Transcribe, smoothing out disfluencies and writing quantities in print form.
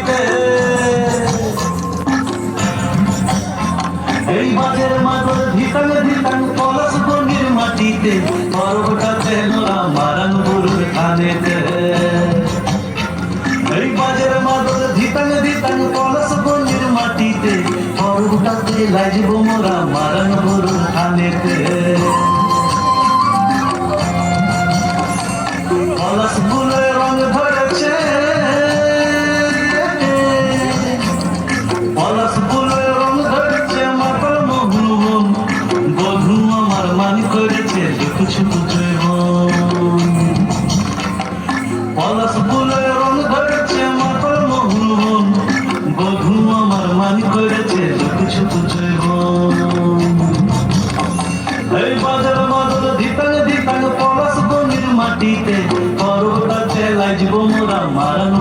মাটিতে এই বাজের মাদর ধিতাং ধিতাং পলাশ বনির মাটিতে পর্বটাতে মোরা মারান গুরুর খানেতে এই বাজের মাদর ধিতাং ধিতাং পলাশ বনির মাটিতে পর্বটাতে লাজব মোরা মারান গুরুর খানেতে পলাশ ফুলে রং ধরেছে পলাশ ফুলে রং ধরেছে মাতাল মহুন বধু আমার মান করেছে কিছু পলাশ ফুলে রং ধরেছে মাতাল মহুন বধু আমার মান করেছে কিছু এই বাজার মাদল ধিতাং ধিতাং পলাশ বনির মাটিতে পর্বটাতে লাজব মোরা মারান